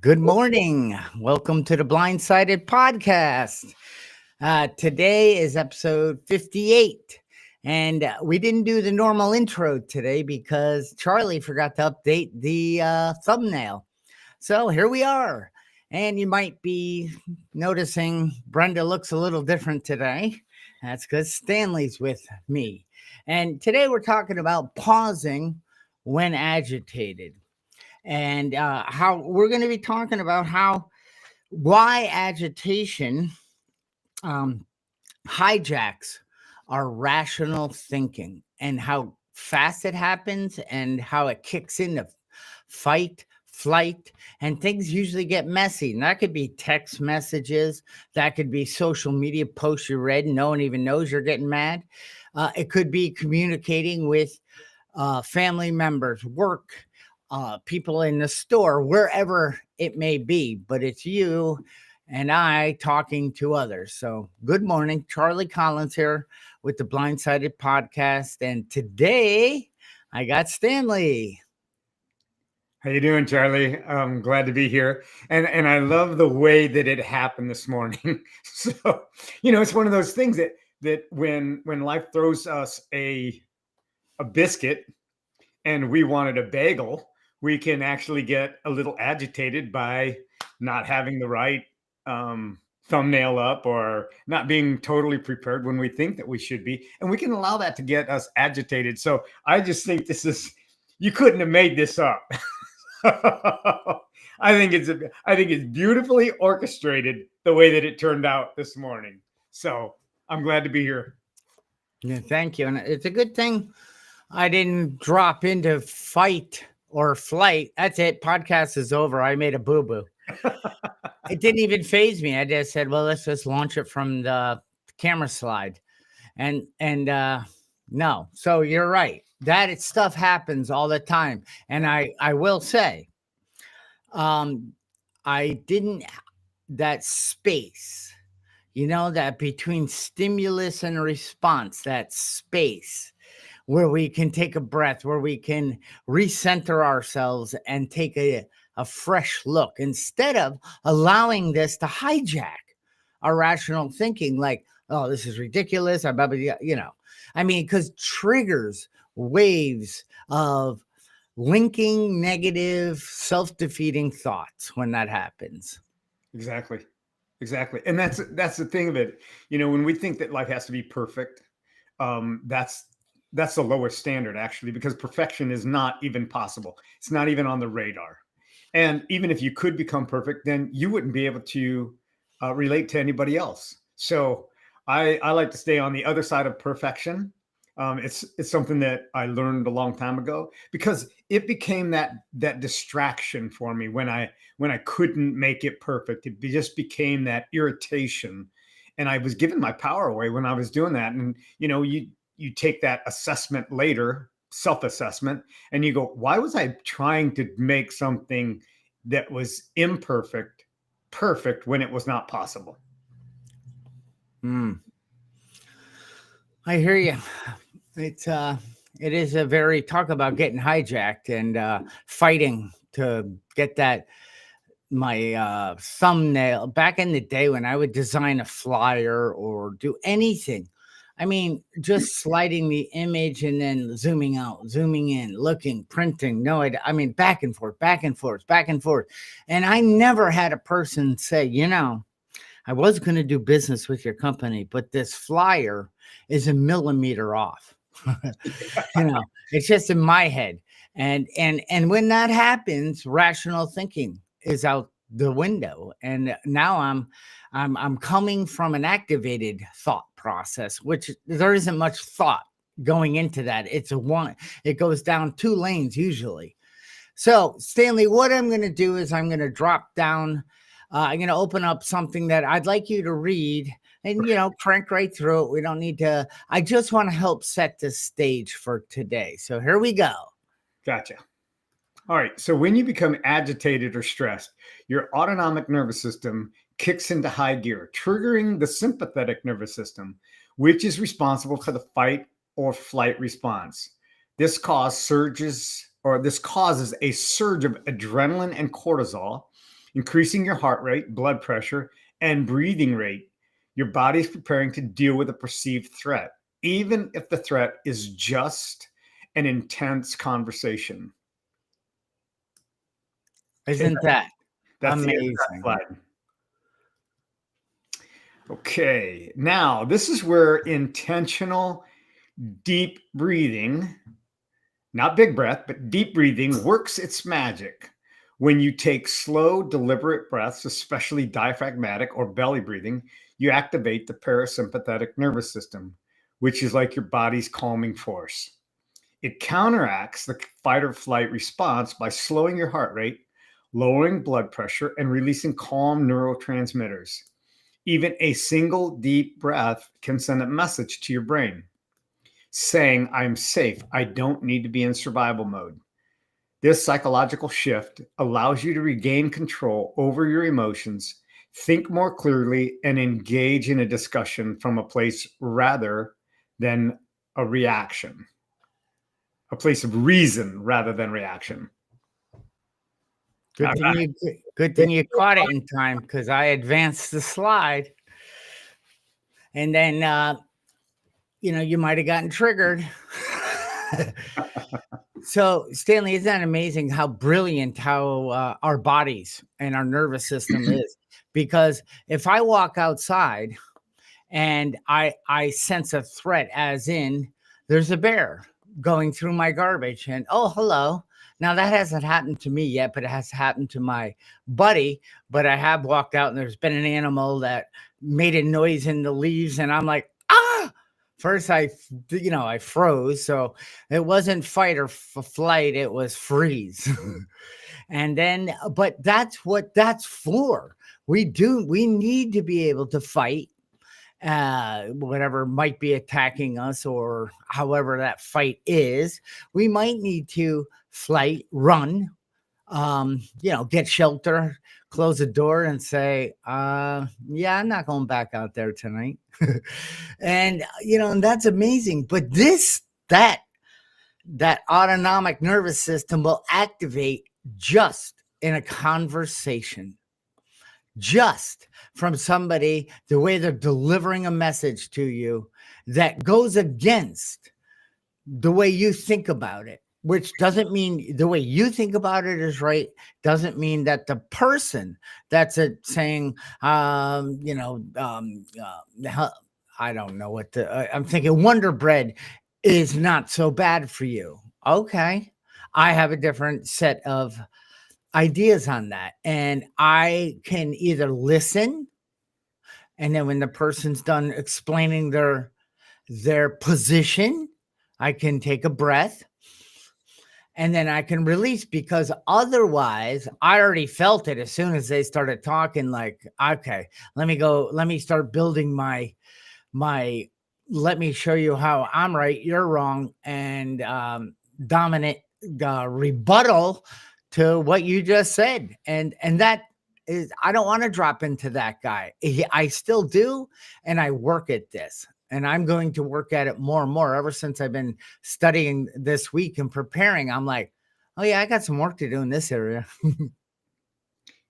Good morning. Welcome to the Blindsided podcast. Today is episode 58. And we didn't do the normal intro today because Charlie forgot to update the thumbnail. So here we are. And you might be noticing Brenda looks a little different today. That's because Stanley's with me. And today we're talking about pausing when agitated and how we're going to be talking about why agitation um, hijacks our rational thinking and how fast it happens and how it kicks into fight, flight, and things usually get messy. And that could be text messages, that could be social media posts you read and no one even knows you're getting mad. It could be communicating with family members, work, people in the store, wherever it may be, but it's you and I talking to others. So, good morning. Charlie Collins here with the Blindsided podcast. And today I got Stanley. How you doing, Charlie? I'm glad to be here. And I love the way that it happened this morning. So, it's one of those things that when life throws us a biscuit and we wanted a bagel, we can actually get a little agitated by not having the right thumbnail up or not being totally prepared when we think that we should be. And we can allow that to get us agitated. So I just think you couldn't have made this up. I think it's beautifully orchestrated the way that it turned out this morning. So I'm glad to be here. Yeah, thank you. And it's a good thing I didn't drop into fight or flight. That's it. Podcast is over. I made a boo-boo. It didn't even faze me. I just said, well, let's just launch it from the camera slide. And no. So you're right. That stuff happens all the time. And I will say, I didn't, that space, that between stimulus and response, that space where we can take a breath, where we can recenter ourselves and take a fresh look instead of allowing this to hijack our rational thinking like, oh, this is ridiculous. Because triggers waves of linking negative, self-defeating thoughts when that happens. Exactly. And that's the thing of it. When we think that life has to be perfect, that's the lowest standard, actually, because perfection is not even possible. It's not even on the radar. And even if you could become perfect, then you wouldn't be able to relate to anybody else. So I like to stay on the other side of perfection. It's something that I learned a long time ago because it became that distraction for me when I couldn't make it perfect. It just became that irritation, and I was giving my power away when I was doing that. And you take that assessment later, self-assessment, and you go, why was I trying to make something that was imperfect perfect when it was not possible? I hear you. It is a very, talk about getting hijacked and fighting to get my thumbnail. Back in the day when I would design a flyer or do anything, just sliding the image and then zooming out, zooming in, looking, printing. Back and forth, back and forth, back and forth. And I never had a person say, I was going to do business with your company, but this flyer is a millimeter off. It's just in my head. And when that happens, rational thinking is out the window. And now I'm coming from an activated thought process, which there isn't much thought going into that. It goes down two lanes usually. So Stanley, what I'm going to do is I'm going to drop down. I'm going to open up something that I'd like you to read and, crank right through it. We don't need to. I just want to help set the stage for today. So here we go. Gotcha. All right. So when you become agitated or stressed, your autonomic nervous system kicks into high gear, triggering the sympathetic nervous system, which is responsible for the fight or flight response. This causes a surge of adrenaline and cortisol, increasing your heart rate, blood pressure, and breathing rate. Your body is preparing to deal with a perceived threat, even if the threat is just an intense conversation. Isn't that That's the end of that amazing? slide. Okay, now this is where intentional deep breathing, not big breath, but deep breathing works its magic. When you take slow, deliberate breaths, especially diaphragmatic or belly breathing, you activate the parasympathetic nervous system, which is like your body's calming force. It counteracts the fight or flight response by slowing your heart rate, lowering blood pressure, and releasing calm neurotransmitters. Even a single deep breath can send a message to your brain saying, I'm safe. I don't need to be in survival mode. This psychological shift allows you to regain control over your emotions, think more clearly, and engage in a discussion from a place rather than a reaction, a place of reason rather than reaction. Good thing you caught it in time, because I advanced the slide, and then you might have gotten triggered. So, Stanley, isn't that amazing how brilliant how our bodies and our nervous system is? Because if I walk outside and I sense a threat, as in there's a bear going through my garbage, and oh, hello. Now that hasn't happened to me yet, but it has happened to my buddy. But I have walked out and there's been an animal that made a noise in the leaves, and I'm like, ah. First, I froze. So it wasn't fight or flight; it was freeze. And then, but that's what that's for. We need to be able to fight whatever might be attacking us, or however that fight is. We might need to flight, run, get shelter, close the door, and say, yeah, I'm not going back out there tonight. And that's amazing. But that autonomic nervous system will activate just in a conversation, just from somebody, the way they're delivering a message to you that goes against the way you think about it, which doesn't mean the way you think about it is right, doesn't mean that the person that's saying, I don't know what I'm thinking, Wonder Bread is not so bad for you. Okay. I have a different set of ideas on that. And I can either listen, and then when the person's done explaining their position, I can take a breath, and then I can release, because otherwise I already felt it as soon as they started talking, like, okay, let me start building my let me show you how I'm right, you're wrong, and dominant rebuttal to what you just said. And that is, I don't want to drop into that guy. I still do, and I work at this. And I'm going to work at it more and more. Ever since I've been studying this week and preparing, I'm like, oh yeah, I got some work to do in this area.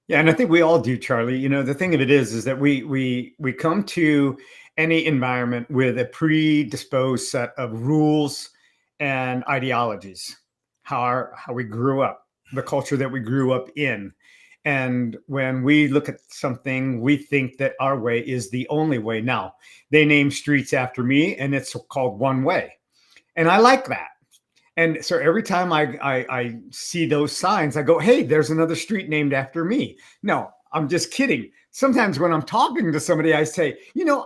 Yeah, and I think we all do, Charlie. The thing of it is that we come to any environment with a predisposed set of rules and ideologies, how we grew up, the culture that we grew up in. And when we look at something, we think that our way is the only way. Now, they name streets after me, and it's called one way. And I like that. And so every time I see those signs, I go, hey, there's another street named after me. No, I'm just kidding. Sometimes when I'm talking to somebody, I say,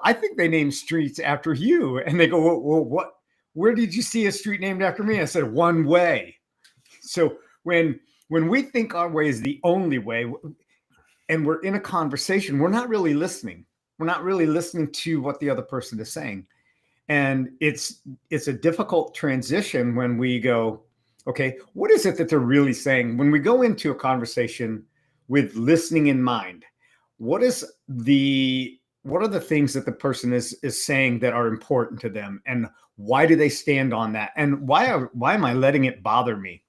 I think they named streets after you. And they go, well, what? Where did you see a street named after me? I said, one way. So when we think our way is the only way, and we're in a conversation, we're not really listening. We're not really listening to what the other person is saying. And it's a difficult transition when we go, okay, what is it that they're really saying? When we go into a conversation with listening in mind, what are the things that the person is saying that are important to them, and why do they stand on that? And why am I letting it bother me?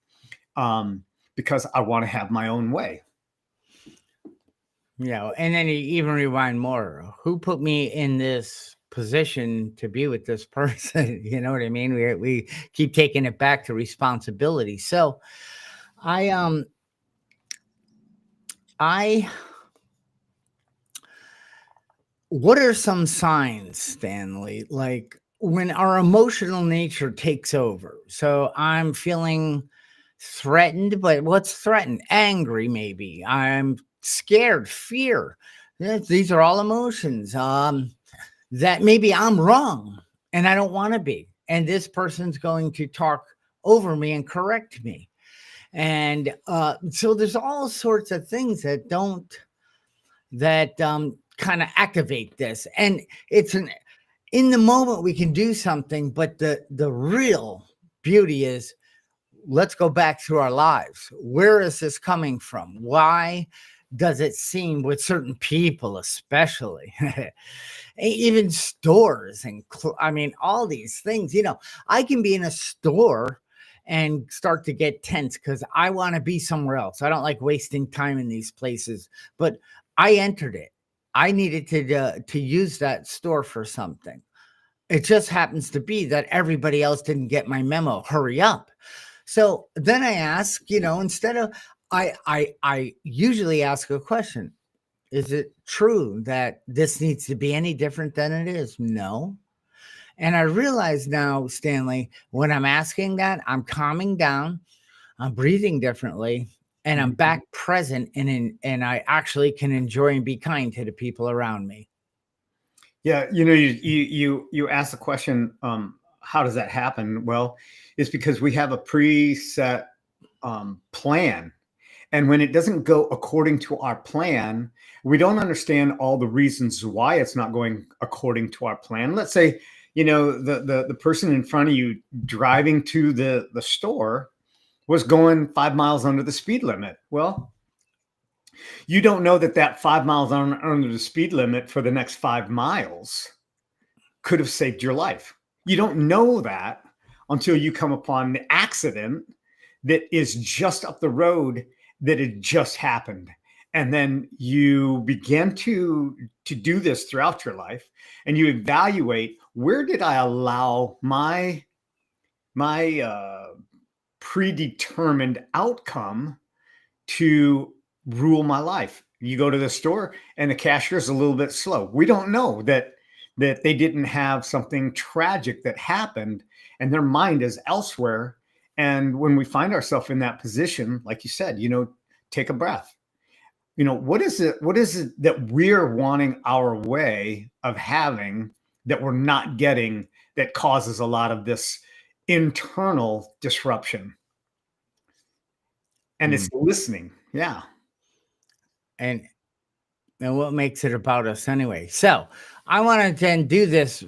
Because I want to have my own way. And then you even rewind more. Who put me in this position to be with this person? You know what I mean? We keep taking it back to responsibility. So I I what are some signs, Stanley, like when our emotional nature takes over? So I'm feeling threatened, but what's threatened? Angry, maybe. I'm scared, fear. These are all emotions. That maybe I'm wrong and I don't want to be. And this person's going to talk over me and correct me. And so there's all sorts of things that kind of activate this. And it's an in the moment we can do something, but the real beauty is let's go back through our lives. Where is this coming from? Why does it seem with certain people, especially even stores and I mean, all these things, I can be in a store and start to get tense because I want to be somewhere else. I don't like wasting time in these places, but I entered it. I needed to use that store for something. It just happens to be that everybody else didn't get my memo. Hurry up. So then I ask, instead of I usually ask a question. Is it true that this needs to be any different than it is? No. And I realize now, Stanley, when I'm asking that, I'm calming down, I'm breathing differently, and I'm Mhm. back present and I actually can enjoy and be kind to the people around me. Yeah, you asked the question, how does that happen? Well, it's because we have a preset plan. And when it doesn't go according to our plan, we don't understand all the reasons why it's not going according to our plan. Let's say, the person in front of you driving to the store was going 5 miles under the speed limit. Well, you don't know that 5 miles under the speed limit for the next 5 miles could have saved your life. You don't know that until you come upon the accident that is just up the road that had just happened. And then you begin to do this throughout your life, and you evaluate, where did I allow my predetermined outcome to rule my life? You go to the store and the cashier is a little bit slow. We don't know that they didn't have something tragic that happened and their mind is elsewhere. And when we find ourselves in that position, like you said, take a breath. What is it that we're wanting our way of having that we're not getting, that causes a lot of this internal disruption? And Mm. it's listening. Yeah. And what makes it about us anyway? So I want to then do this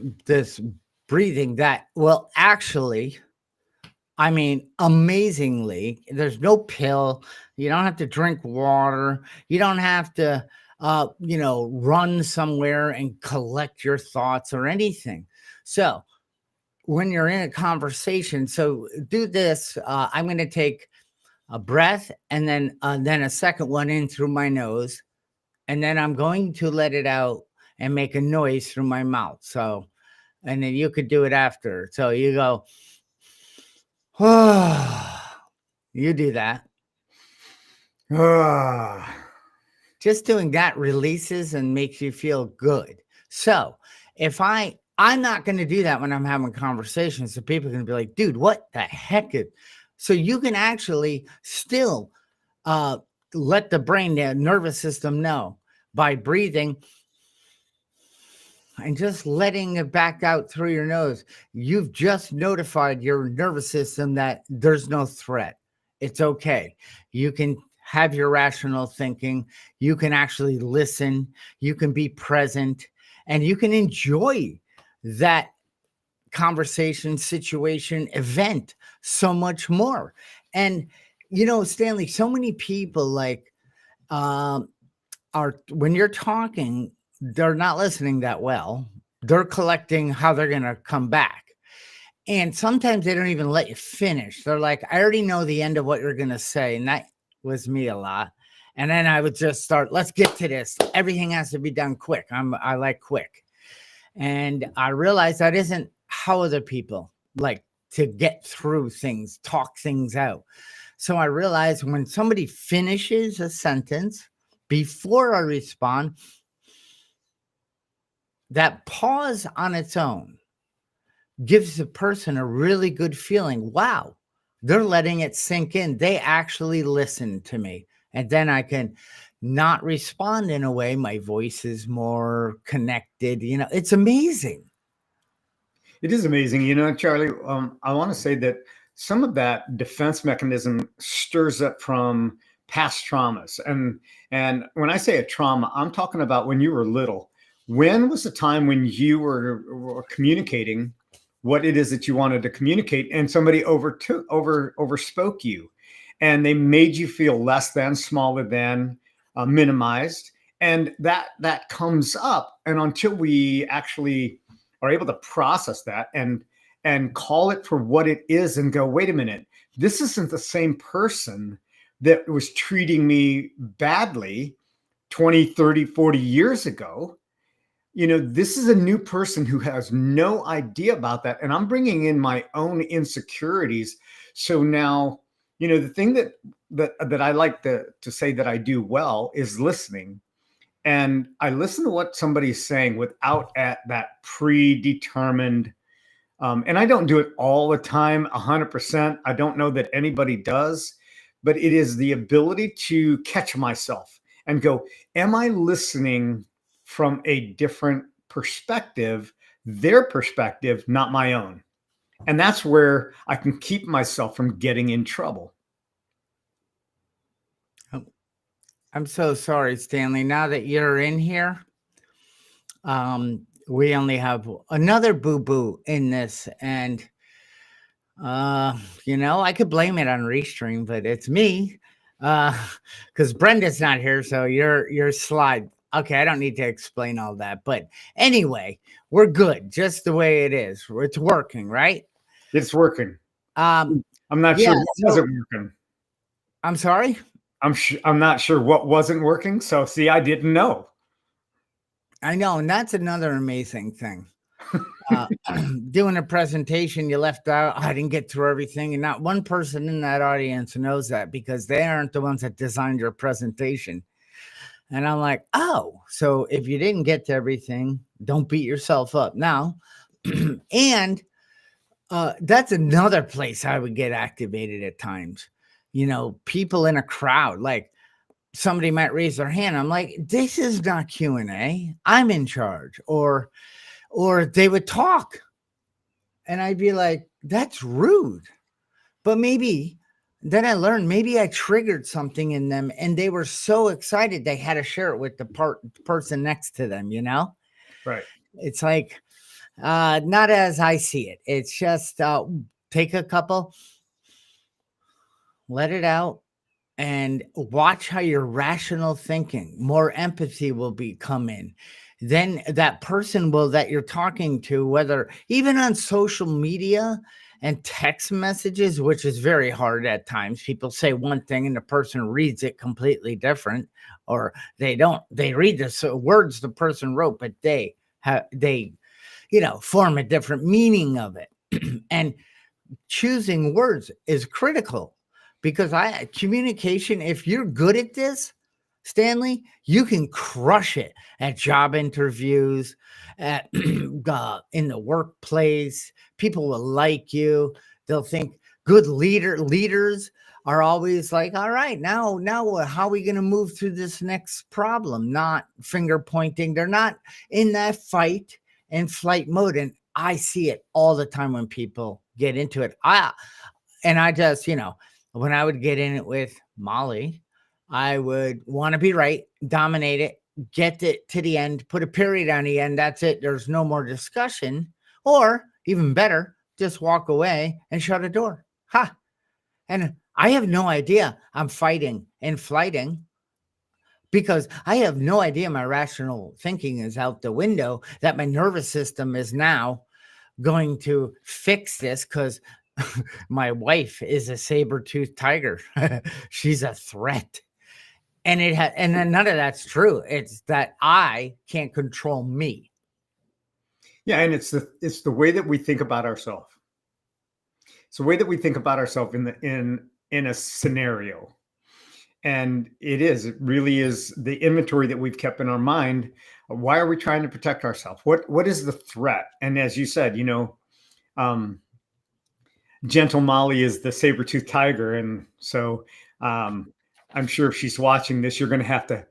breathing that will actually, I mean, amazingly, there's no pill. You don't have to drink water. You don't have to, run somewhere and collect your thoughts or anything. So when you're in a conversation, so do this. I'm going to take a breath and then a second one in through my nose, and then I'm going to let it out and make a noise through my mouth. So, and then you could do it after. So you go, you do that. Ah. Just doing that releases and makes you feel good. So if I'm not going to do that when I'm having conversations, so people are going to be like, dude, what the heck is, so you can actually still uh, let the brain, the nervous system know by breathing and just letting it back out through your nose. You've just notified your nervous system that there's no threat. It's okay. You can have your rational thinking. You can actually listen. You can be present and you can enjoy that conversation, situation, event so much more. And, Stanley, so many people like, um, are when you're talking, they're not listening that well. They're collecting how they're going to come back. And sometimes they don't even let you finish. They're like, I already know the end of what you're going to say. And that was me a lot. And then I would just start, let's get to this. Everything has to be done quick. I like quick. And I realized that isn't how other people like to get through things, talk things out. So I realized when somebody finishes a sentence before I respond, that pause on its own gives the person a really good feeling. Wow, they're letting it sink in. They actually listen to me. And then I can not respond in a way. My voice is more connected. It's amazing. It is amazing. Charlie, I want to say that some of that defense mechanism stirs up from past traumas. And when I say a trauma, I'm talking about when you were little. When was the time when you were communicating what it is that you wanted to communicate and somebody overspoke you and they made you feel less than, smaller than, minimized? And that comes up. And until we actually are able to process that and call it for what it is and go, wait a minute, this isn't the same person that was treating me badly 20, 30, 40 years ago. This is a new person who has no idea about that. And I'm bringing in my own insecurities. So now, the thing that I like to say that I do well is listening. And I listen to what somebody's saying without that predetermined. And I don't do it all the time, 100%. I don't know that anybody does, but it is the ability to catch myself and go, am I listening from a different perspective, their perspective, not my own? And that's where I can keep myself from getting in trouble. I'm so sorry, Stanley. Now that you're in here, we only have another boo-boo in this. And, I could blame it on Restream, but it's me. Because Brenda's not here, so your slide. Okay, I don't need to explain all that. But anyway, we're good, just the way it is. It's working, right? It's working. I'm not yeah, sure what wasn't working. I'm sorry? I'm not sure what wasn't working. So see, I didn't know. I know, and that's another amazing thing. Doing a presentation, you left out, I didn't get through everything, and not one person in that audience knows that because they aren't the ones that designed your presentation. And I'm like, oh, so if you didn't get to everything, don't beat yourself up now. And that's another place I would get activated at times. People in a crowd, like somebody might raise their hand. I'm like, this is not Q&A. I'm in charge. Or they would talk. And I'd be like, that's rude. But maybe then I learned maybe I triggered something in them and they were so excited they had to share it with the person next to them, Right. It's like, not as I see it. It's just take a couple, let it out, and watch how your rational thinking, more empathy will come in. Then that person that you're talking to, whether even on social media and text messages, which is very hard at times. People say one thing and the person reads it completely different, or they read the words the person wrote, but they form a different meaning of it. And choosing words is critical because communication, if you're good at this, Stanley, you can crush it at job interviews, at in the workplace. People will like you. They'll think good leaders are always like, all right, now how are we going to move through this next problem? Not finger pointing. They're not in that fight and flight mode. And I see it all the time when people get into it. I just, when I would get in it with Molly, I would want to be right, dominate it, get it to the end, put a period on the end. That's it. There's no more discussion. Or even better, just walk away and shut a door. Ha! And I have no idea I'm fighting and flighting because I have no idea my rational thinking is out the window, that my nervous system is now going to fix this because My wife is a saber-toothed tiger. She's a threat. And then none of that's true. It's that I can't control me. Yeah, and it's the way that we think about ourselves. It's the way that we think about ourselves in a scenario. And it really is the inventory that we've kept in our mind. Why are we trying to protect ourselves? What is the threat? And as you said, Gentle Molly is the saber-toothed tiger. And so I'm sure if she's watching this, you're going to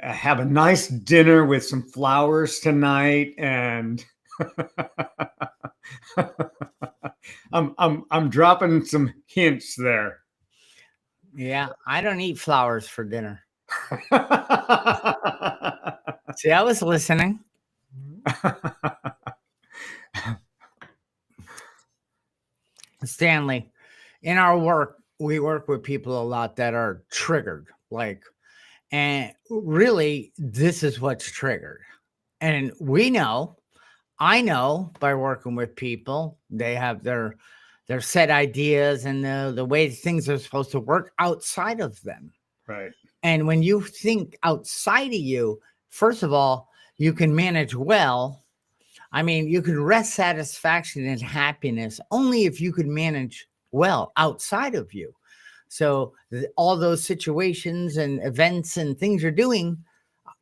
have a nice dinner with some flowers tonight. And I'm dropping some hints there. Yeah, I don't eat flowers for dinner. See, I was listening. Stanley, in our work, we work with people a lot that are triggered, and really, this is what's triggered. And I know by working with people, they have their set ideas and the way things are supposed to work outside of them. Right. And when you think outside of you, first of all, you can manage well. I mean, you can rest satisfaction and happiness only if you can manage well outside of you. So all those situations and events and things you're doing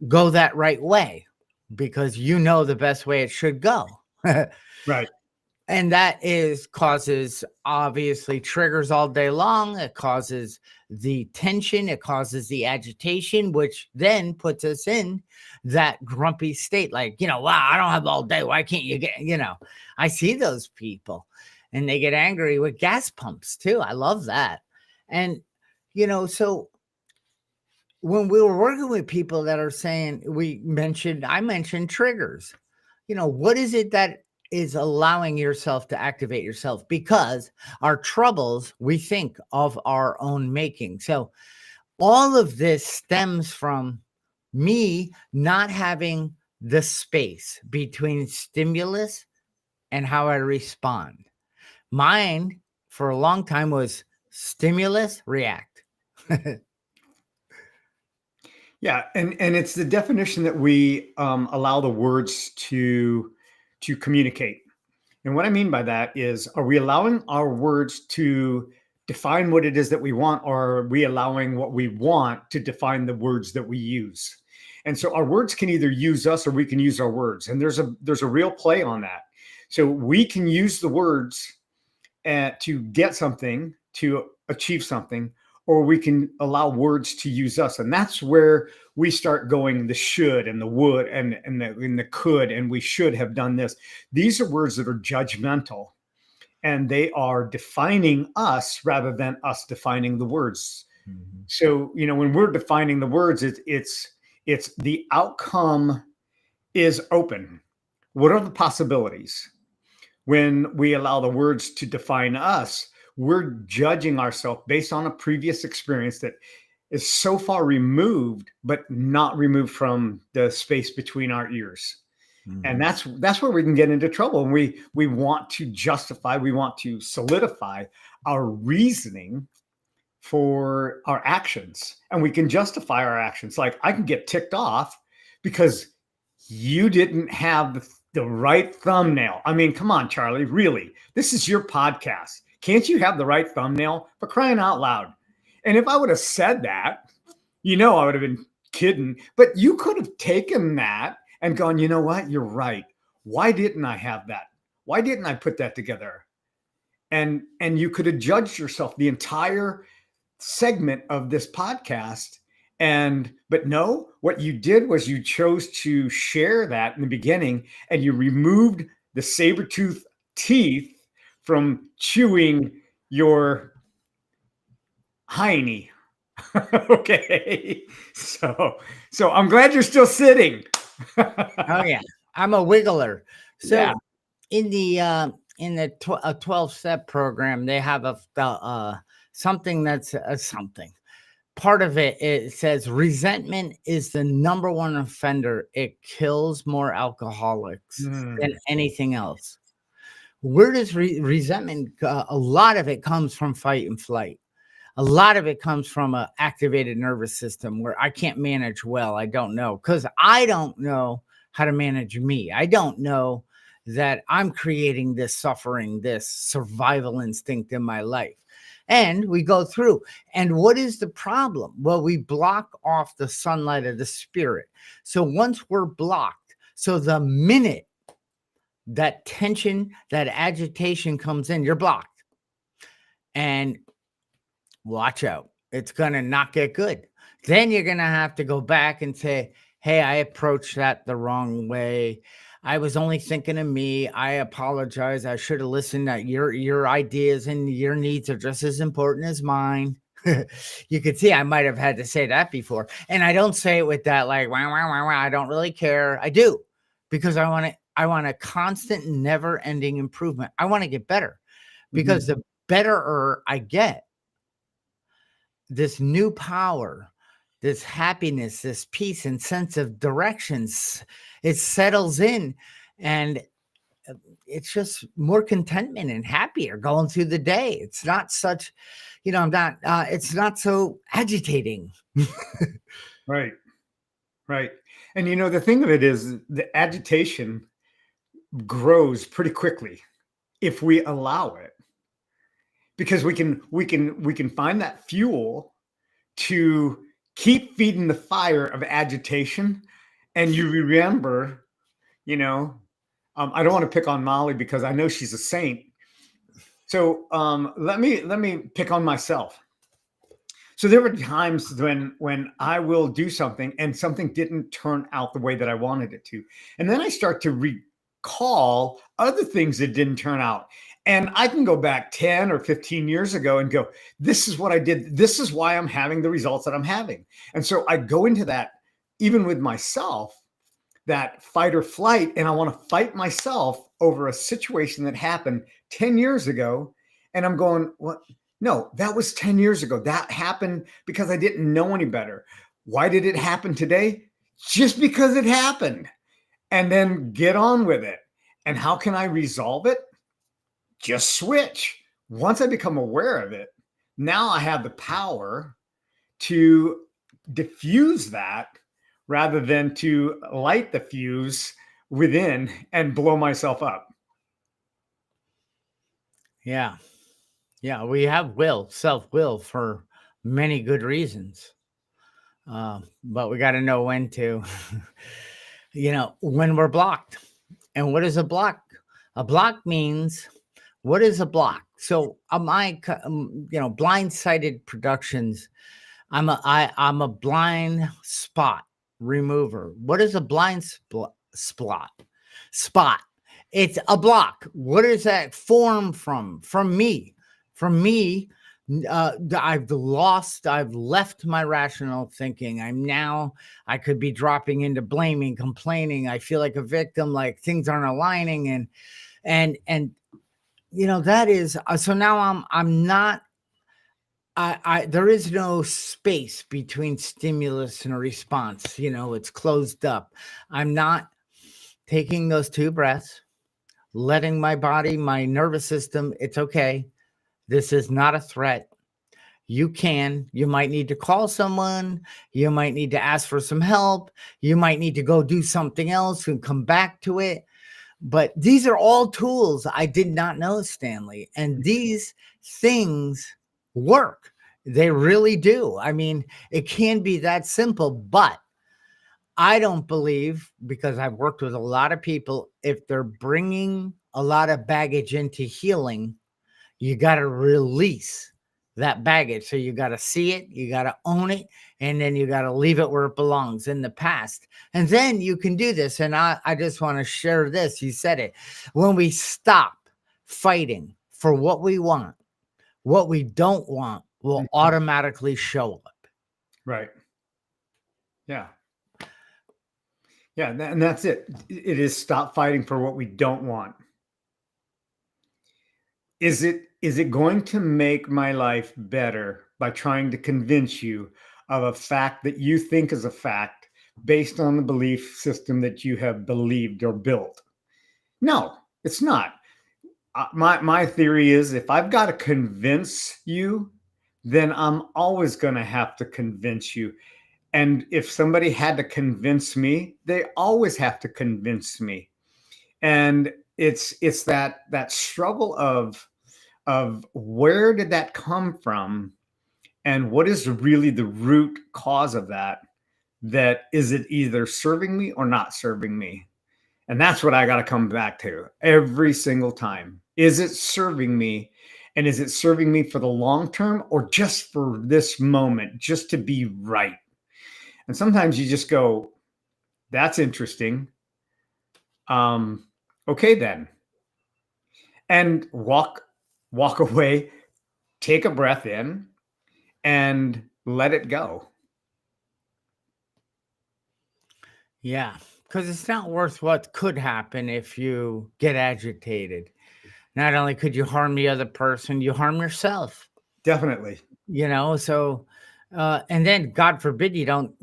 go that right way because you know the best way it should go. Right. And that causes obviously triggers all day long. It causes the tension. It causes the agitation, which then puts us in that grumpy state. Like, wow, I don't have all day. Why can't you get, I see those people and they get angry with gas pumps too. I love that. And, so when we were working with people that are saying, I mentioned triggers, what is it that is allowing yourself to activate yourself? Because our troubles, we think of our own making. So all of this stems from me not having the space between stimulus and how I respond. Mine for a long time was stimulus, react. Yeah. And it's the definition that we allow the words to communicate. And what I mean by that is, are we allowing our words to define what it is that we want, or are we allowing what we want to define the words that we use? And so our words can either use us or we can use our words. And there's a real play on that. So we can use the words to get something, to achieve something, or we can allow words to use us. And that's where we start going the should and the would and the could, and we should have done this. These are words that are judgmental, and they are defining us rather than us defining the words. Mm-hmm. So, when we're defining the words, it's the outcome is open. What are the possibilities? When we allow the words to define us, we're judging ourselves based on a previous experience that is so far removed, but not removed from the space between our ears. Mm-hmm. And that's where we can get into trouble. And we want to justify, we want to solidify our reasoning for our actions. And we can justify our actions. Like, I can get ticked off because you didn't have the right thumbnail. I mean, come on, Charlie, really? This is your podcast. Can't you have the right thumbnail? For crying out loud. And if I would have said that, I would have been kidding. But you could have taken that and gone, you know what? You're right. Why didn't I have that? Why didn't I put that together? And you could have judged yourself the entire segment of this podcast. But no, what you did was you chose to share that in the beginning, and you removed the saber-tooth teeth from chewing your hiney. Okay. So I'm glad you're still sitting. Oh yeah. I'm a wiggler. So yeah. In the 12-step program, they have something that's something. Part of it says resentment is the number one offender. It kills more alcoholics than anything else. Where does resentment, a lot of it comes from fight and flight. A lot of it comes from a activated nervous system where I can't manage well. I don't know because I don't know how to manage me. I don't know that I'm creating this suffering, this survival instinct in my life. And we go through. And what is the problem? Well, we block off the sunlight of the spirit. So once we're blocked, so the minute that tension, that agitation comes in, you're blocked. And watch out. It's going to not get good. Then you're going to have to go back and say, hey, I approached that the wrong way. I was only thinking of me. I apologize. I should have listened. That your ideas and your needs are just as important as mine. You could see I might have had to say that before. And I don't say it with that like, wah, wah, wah, wah, I don't really care. I do because I want a constant, never ending improvement. I want to get better because the betterer I get, this new power, this happiness, this peace and sense of directions, it settles in and it's just more contentment and happier going through the day. It's not such, I'm not, it's not so agitating. Right. Right. And the thing of it is the agitation grows pretty quickly if we allow it. Because we can find that fuel to keep feeding the fire of agitation. And you remember, I don't want to pick on Molly because I know she's a saint. So let me pick on myself. So there were times when I will do something and something didn't turn out the way that I wanted it to. And then I start to recall other things that didn't turn out. And I can go back 10 or 15 years ago and go, this is what I did. This is why I'm having the results that I'm having. And so I go into that, even with myself, that fight or flight. And I want to fight myself over a situation that happened 10 years ago. And I'm going, what? No, that was 10 years ago. That happened because I didn't know any better. Why did it happen today? Just because it happened. And then get on with it. And how can I resolve it? Just switch. Once I become aware of it, now I have the power to diffuse that rather than to light the fuse within and blow myself up. Yeah. Yeah. We have self-will for many good reasons. But we got to know when to, when we're blocked. And what is a block? A block means, what is a block? So blindsided productions, I'm a blind spot remover. What is a blind spot? It's a block. What is that form from? From me. I've left my rational thinking. I could be dropping into blaming, complaining. I feel like a victim, like things aren't aligning. And that is, so now I'm not, there is no space between stimulus and a response. It's closed up. I'm not taking those 2 breaths, letting my body, my nervous system, it's okay. This is not a threat. You might need to call someone. You might need to ask for some help. You might need to go do something else and come back to it. But these are all tools I did not know, Stanley. And these things work. They really do. I mean, it can be that simple, but I don't believe, because I've worked with a lot of people, if they're bringing a lot of baggage into healing, you got to release that baggage. So you got to see it, you got to own it, and then you got to leave it where it belongs, in the past. And then you can do this. And I just want to share this. You said it. When we stop fighting for what we want, what we don't want will automatically show up. Right. Yeah. Yeah. And that's it. It is stop fighting for what we don't want. Is it going to make my life better by trying to convince you of a fact that you think is a fact based on the belief system that you have believed or built? No, it's not. my theory is if I've got to convince you, then I'm always going to have to convince you. And if somebody had to convince me, they always have to convince me. And it's that struggle of where did that come from, and what is really the root cause of that? That is it either serving me or not serving me? And that's what I got to come back to every single time. Is it serving me? And is it serving me for the long term or just for this moment, just to be right? And sometimes you just go, that's interesting. Okay, then. And walk away, take a breath in, and let it go. Yeah, because it's not worth what could happen if you get agitated. Not only could you harm the other person, you harm yourself. Definitely. So and then God forbid you don't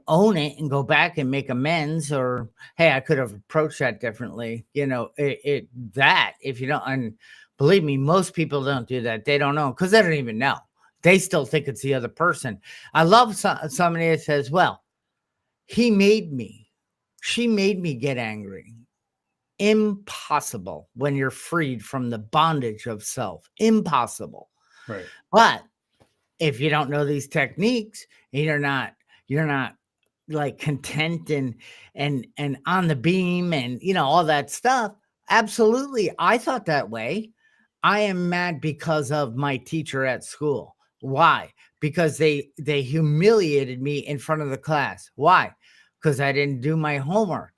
own it and go back and make amends, or hey, I could have approached that differently. That if you don't, and believe me, most people don't do that. They don't know because they don't even know. They still think it's the other person. I love somebody that says, well, he made me, she made me get angry. Impossible when you're freed from the bondage of self. Impossible. Right. But if you don't know these techniques, and you're not like content and on the beam and all that stuff. Absolutely. I thought that way. I am mad because of my teacher at school. Why? Because they humiliated me in front of the class. Why? Because I didn't do my homework.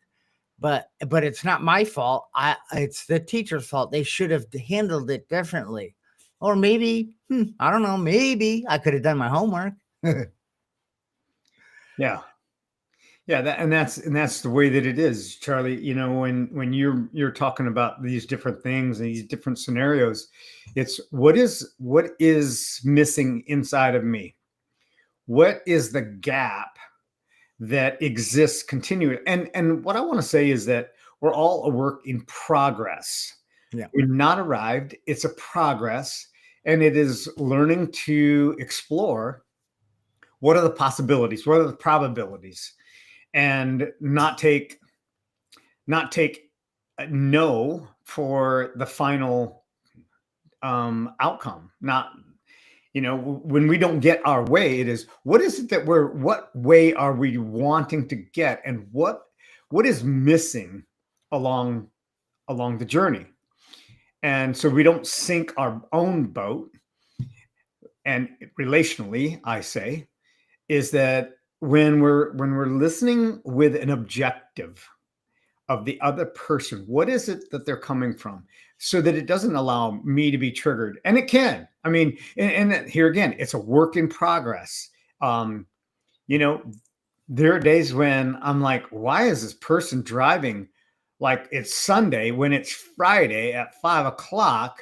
But it's not my fault. It's the teacher's fault. They should have handled it differently. Or maybe, I don't know, maybe I could have done my homework. Yeah. That's the way that it is, Charlie. When you're talking about these different things and these different scenarios, it's what is missing inside of me? What is the gap that exists continually? And what I want to say is that we're all a work in progress. Yeah. We've not arrived. It's a progress, and it is learning to explore what are the possibilities, what are the probabilities, and not take no for the final outcome. Not, when we don't get our way, it is what is it that what way are we wanting to get, and what is missing along the journey. And so we don't sink our own boat. And relationally, I say, is that when we're listening with an objective of the other person, what is it that they're coming from, so that it doesn't allow me to be triggered. And it can. I mean, and here again, it's a work in progress. There are days when I'm like, why is this person driving like it's Sunday when it's Friday at 5:00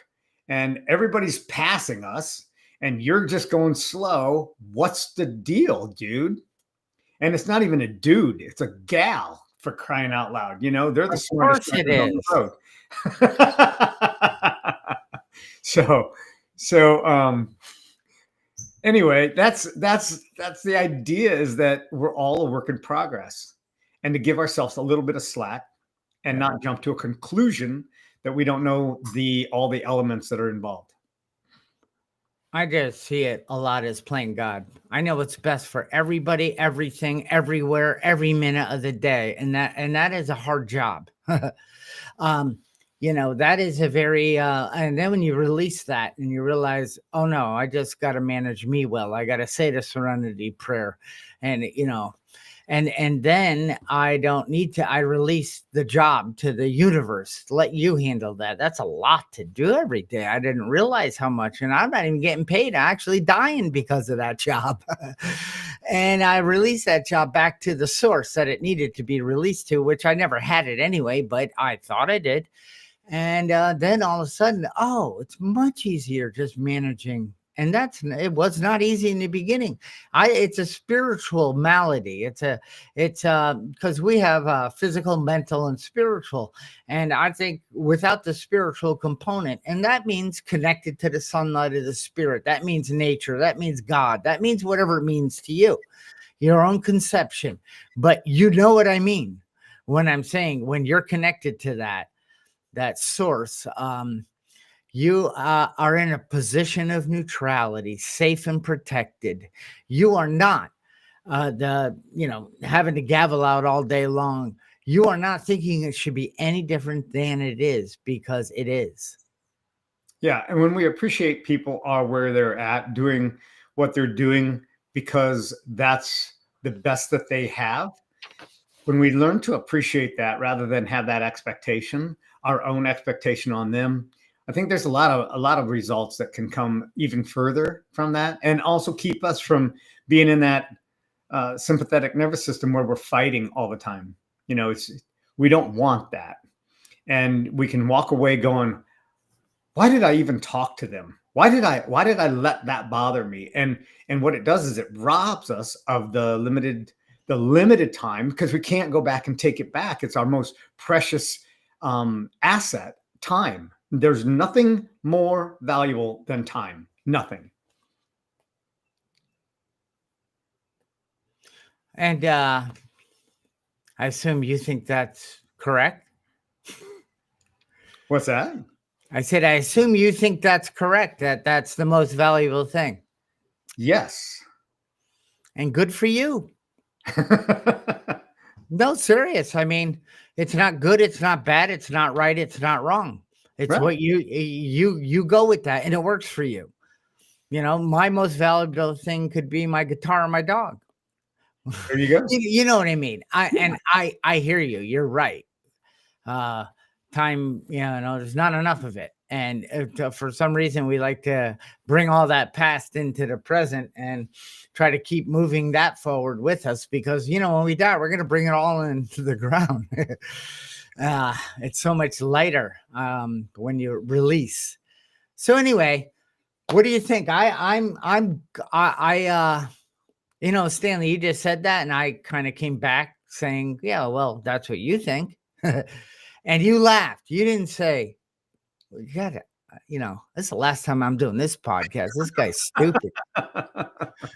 and everybody's passing us and you're just going slow? What's the deal, dude? And it's not even a dude, it's a gal, for crying out loud. They're the smartest person on the road. So anyway, that's the idea, is that we're all a work in progress, and to give ourselves a little bit of slack and not jump to a conclusion that we don't know all the elements that are involved. I just see it a lot as playing God. I know what's best for everybody, everything, everywhere, every minute of the day. And that is a hard job. That is a very, and then when you release that and you realize, oh no, I just got to manage me well. I got to say the serenity prayer, and, and then I don't need to, I release the job to the universe. Let you handle that. That's a lot to do every day. I didn't realize how much, and I'm not even getting paid. I'm actually dying because of that job. And I release that job back to the source that it needed to be released to, which I never had it anyway, but I thought I did. And then all of a sudden, oh, it's much easier just managing And it was not easy in the beginning. It's a spiritual malady. It's because we have physical, mental, and spiritual. And I think without the spiritual component, and that means connected to the sunlight of the spirit, that means nature, that means God, that means whatever it means to you, your own conception. But you know what I mean when I'm saying when you're connected to that source, you are in a position of neutrality, safe and protected. You are not having to gavel out all day long. You are not thinking it should be any different than it is, because it is. Yeah. And when we appreciate people are where they're at, doing what they're doing because that's the best that they have, when we learn to appreciate that rather than have that expectation, our own expectation on them, I think there's a lot of results that can come even further from that, and also keep us from being in that sympathetic nervous system where we're fighting all the time. We don't want that, and we can walk away going, "Why did I even talk to them? Why did I let that bother me?" And what it does is it robs us of the limited time, because we can't go back and take it back. It's our most precious asset, time. There's nothing more valuable than time. Nothing. And I assume you think that's correct. What's that? I said, I assume you think that's correct, that that's the most valuable thing. Yes. And good for you. No, serious. I mean, it's not good, it's not bad, it's not right, it's not wrong. It's Right. what you go with that, and it works for you. My most valuable thing could be my guitar and my dog. There you go. You know what I mean? I hear you. You're right. Time, there's not enough of it. And for some reason, we like to bring all that past into the present and try to keep moving that forward with us, because, when we die, we're going to bring it all into the ground. It's so much lighter when you release. So anyway, what do you think? Stanley, you just said that, and I kind of came back saying, yeah, well, that's what you think. And you laughed. You didn't say, well, you got it. This is the last time I'm doing this podcast. This guy's stupid.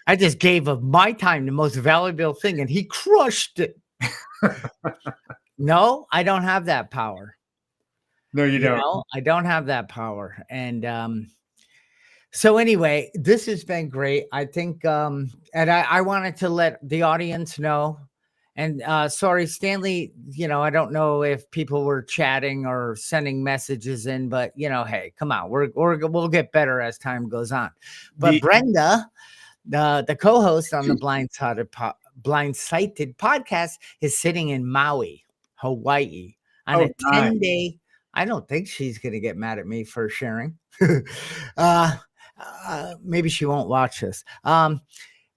I just gave of my time the most valuable thing, and he crushed it. No, I don't have that power. No, you don't. I don't have that power. And so anyway, this has been great. I think, and I wanted to let the audience know. And sorry, Stanley, I don't know if people were chatting or sending messages in, but hey, come on, we'll get better as time goes on. But Brenda, the co-host on the Blindsided podcast, is sitting in Maui, Hawaii, on a 10-day. I don't think she's going to get mad at me for sharing. Maybe she won't watch this. On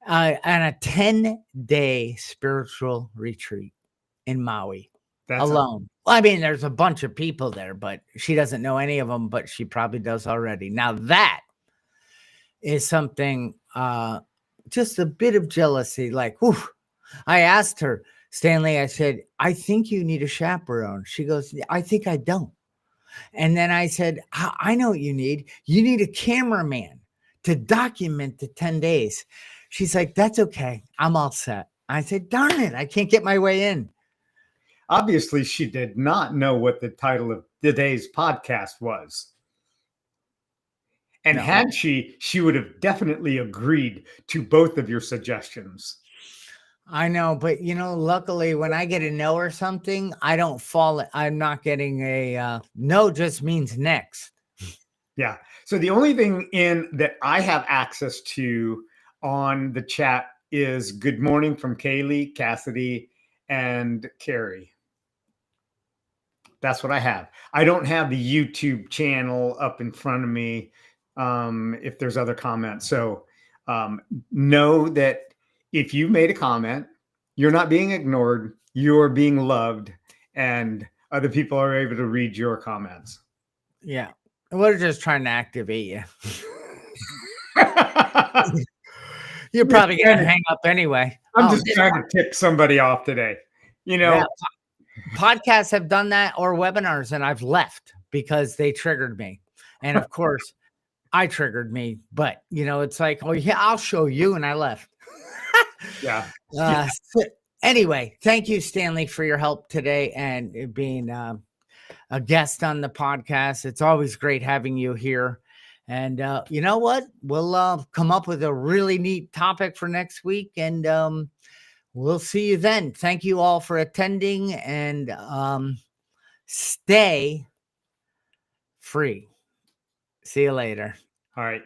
a 10-day spiritual retreat in Maui. That's alone. Well, I mean, there's a bunch of people there, but she doesn't know any of them, but she probably does already. Now that is something, just a bit of jealousy. Like, whew. I asked her, Stanley, I said, I think you need a chaperone. She goes, I think I don't. And then I said, I know what you need. You need a cameraman to document the 10 days. She's like, that's okay. I'm all set. I said, darn it, I can't get my way in. Obviously, she did not know what the title of today's podcast was. And had she would have definitely agreed to both of your suggestions. I know, but luckily when I get a no or something, I don't fall. I'm not getting a no, just means next. Yeah. So the only thing that I have access to on the chat is good morning from Kaylee, Cassidy, and Carrie. That's what I have. I don't have the YouTube channel up in front of me if there's other comments. So know that if you made a comment, you're not being ignored, you're being loved, and other people are able to read your comments. Yeah. We're just trying to activate you. You're I'm just probably going trying to to, hang up anyway. I'm Oh, just trying to tip somebody off today. You yeah. know, Podcasts have done that, or webinars, and I've left because they triggered me. And of course, I triggered me. But, it's like, oh, yeah, I'll show you. And I left. yeah. So anyway, thank you, Stanley, for your help today and being a guest on the podcast. It's always great having you here. And you know what? We'll come up with a really neat topic for next week, and we'll see you then. Thank you all for attending, and stay free. See you later. All right.